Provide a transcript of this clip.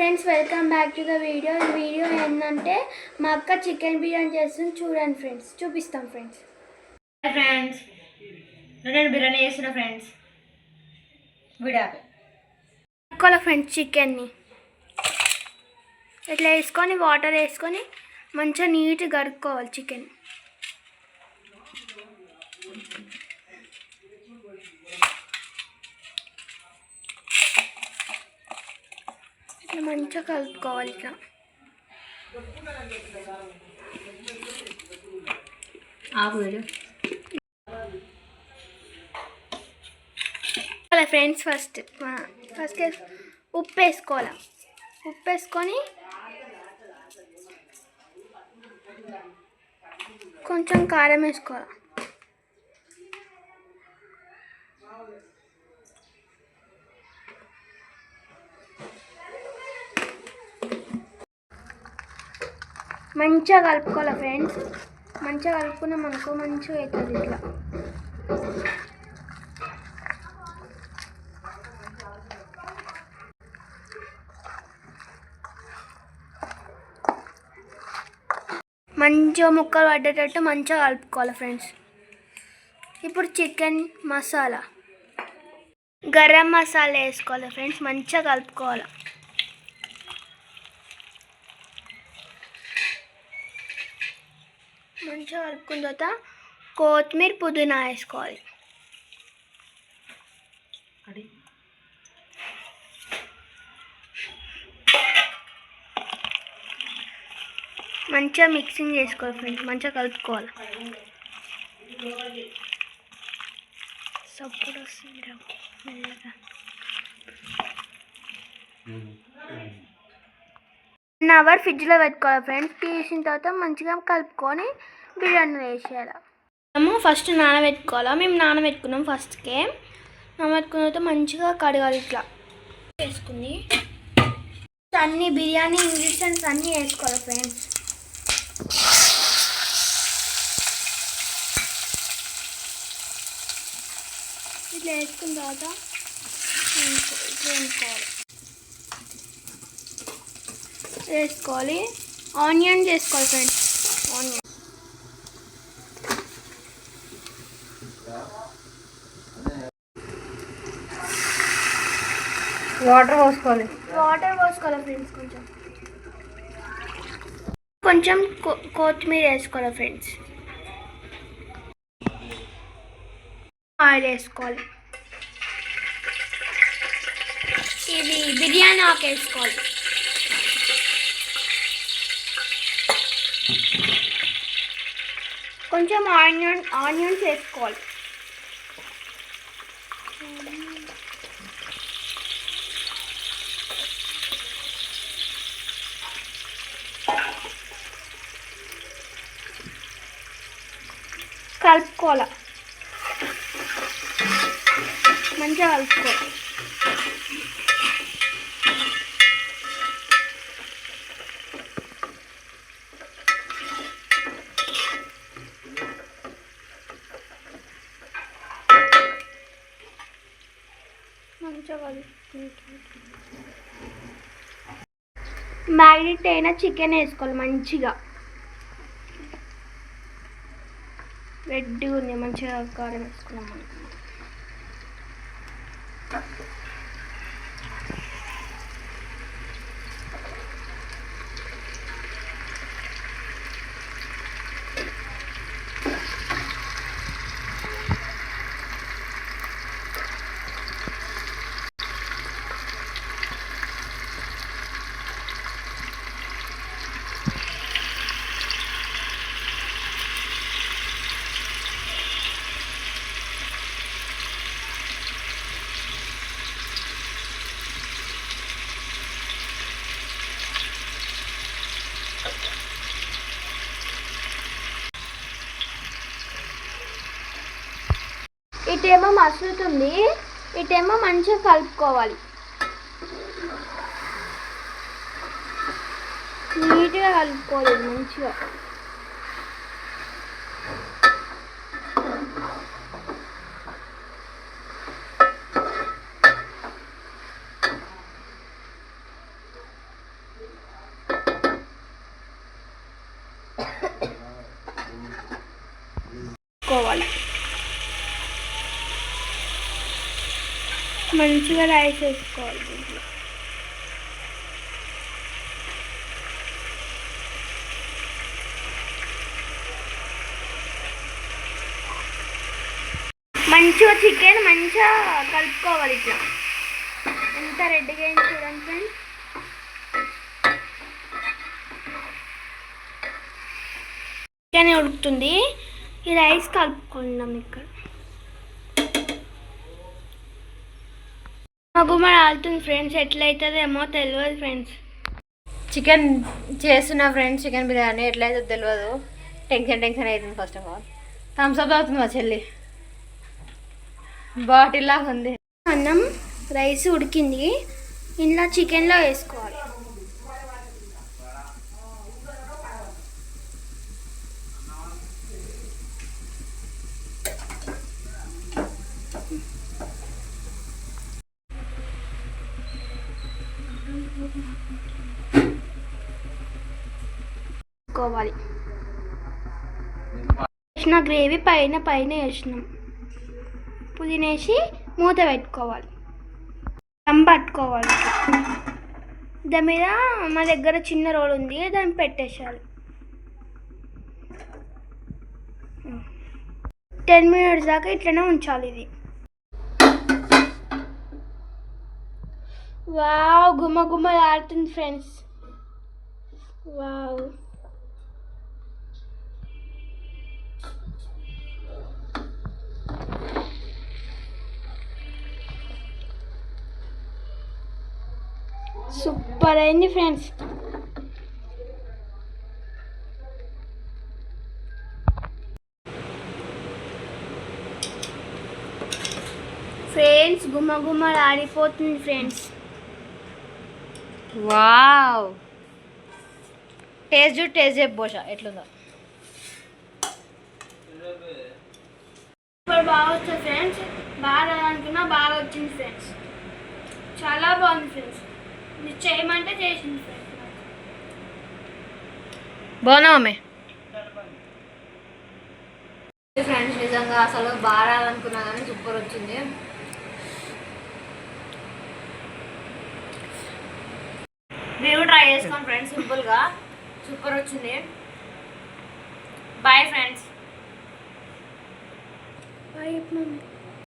Friends, welcome back to the video. ఈ video ఏంటంటే మా అక్క చికెన్ బిర్యానీ చేస్తుంది. చూడండి ఫ్రెండ్స్, చూపిస్తాం ఫ్రెండ్స్. నేను బిర్యానీ చేస్తున్నా ఫ్రెండ్స్. కలుపుకోవాలి ఫ్రెండ్స్. చికెన్ని ఇట్లా వేసుకొని వాటర్ వేసుకొని మంచిగా నీట్గా కడుక్కోవాలి చికెన్. ఇట్లా మంచిగా కలుపుకోవాలి. ఇట్లా ఫ్రెండ్స్, ఫస్ట్ ఉప్పు వేసుకోవాలి. ఉప్పు వేసుకొని కొంచెం కారం వేసుకోవాలి. మంచిగా కలుపుకోవాలి ఫ్రెండ్స్. మంచిగా కలుపుకున్నాం అనుకో మంచిగా అవుతుంది. ఇట్లా మంచిగా ముక్కలు పడ్డేటట్టు మంచిగా కలుపుకోవాలి ఫ్రెండ్స్. ఇప్పుడు చికెన్ మసాలా, గరం మసాలా వేసుకోవాలి ఫ్రెండ్స్. మంచిగా కలుపుకోవాలి. మంచిగా కలుపుకున్న తర్వాత కొత్తిమీర, పుదీనా వేసుకోవాలి. మంచిగా మిక్సింగ్ చేసుకోవాలి ఫ్రెండ్స్. మంచిగా కలుపుకోవాలి. సపోర్ట్ వస్తుంది మెల్లగా. 1 అవర్ ఫ్రిడ్జ్లో పెట్టుకోవాలి ఫ్రెండ్స్. తీసిన తర్వాత మంచిగా కలుపుకొని బిర్యానీలో వేసేయాలి. మేము ఫస్ట్ నానబెట్టుకోవాలి. మేము నానబెట్టుకున్నాం. ఫస్ట్కే నానబెట్టుకున్న తర్వాత మంచిగా కడగాలి. ఇట్లా వేసుకుని అన్ని బిర్యానీ ఇంగ్రీడియంట్స్ అన్నీ వేసుకోవాలి ఫ్రెండ్స్. ఇట్లా వేసుకున్న తర్వాత వేసుకోవాలి. ఆనియన్ చేసుకోవాలి ఫ్రెండ్స్. ఆనియన్ వాటర్ పోసుకోవాలి ఫ్రెండ్స్. కొంచెం కొత్తిమీర వేసుకోవాలి ఫ్రెండ్స్. ఆయిల్ వేసుకోవాలి. ఇది బిర్యానీ ఆకు వేసుకోవాలి. కొంచెం ఆనియన్స్ వేసుకోవాలి. కలుపుకోవాలి. మంచిగా కలుపుకోవాలి. మ్యారినేట్ అయిన చికెన్ వేసుకోవాలి. మంచిగా రెడ్గా ఉంది. మంచిగా కారం వేసుకున్నాం. ఇటేమో మసులుతుంది, ఇటేమో మంచిగా కలుపుకోవాలి. నీట్గా కలుపుకోవాలి మంచిగా. కలుపుకోవాలి. మంచిగా రైస్ వేసుకోవాలి దీంట్లో. మంచిగా చికెన్ మంచిగా కలుపుకోవాలి. ఇట్లా ఎంత రెడ్గా అయింది చూడండి ఫ్రెండ్స్. చికెన్ ఉడుకుతుంది, ఈ రైస్ కలుపుకుందాం. ఇక్కడ గుమ్మడి ఆలుతుంది ఫ్రెండ్స్, ఎట్లయితుందేమో తెలియదు ఫ్రెండ్స్. చికెన్ చేస్తున్నా ఫ్రెండ్స్, చికెన్ బిర్యానీ ఎట్లయితే తెలియదు. టెన్షన్ అవుతుంది. First of all Thums Up అవుతుంది మా చెల్లి, బాటిల్ లాగా ఉంది. అన్నం రైస్ ఉడికింది, ఇంట్లో చికెన్లో వేసుకోవాలి. వేసిన గ్రేవీ పైన వేసినాం. పుదీనా వేసి మూత పెట్టుకోవాలి, దమ్ పట్టుకోవాలి. దాని మీద మా దగ్గర చిన్న రోల్ ఉంది, దాన్ని పెట్టేసేయాలి. 10 minutes దాకా ఇట్లనే ఉంచాలి. ఇది వావ్, గుమ్మ గుమ్మ ఆడుతుంది ఫ్రెండ్స్. వావ్, సూపర్ అయింది ఫ్రెండ్స్. ఫ్రెండ్స్ గుమ్మ గుమ్మ ఆడిపోతుంది ఫ్రెండ్స్. వావ్, టేస్ట్ చెప్పు బోషా ఎట్లుందో. ఇప్పుడు బాగా వచ్చింది ఫ్రెండ్స్, బాగా అనుకున్నా బాగా వచ్చింది ఫ్రెండ్స్, చాలా బాగుంది ఫ్రెండ్స్. మీరు చేయమంటే చేసింది ఫ్రెండ్స్. బాగున్నామే ఫ్రెండ్స్, నిజంగా అసలు బాగా అనుకున్నా కానీ సూపర్ వచ్చింది. మీరు ట్రై చేసుకోండి ఫ్రెండ్స్, సింపుల్గా సూపర్ వచ్చింది. Bye friends. Bye mummy.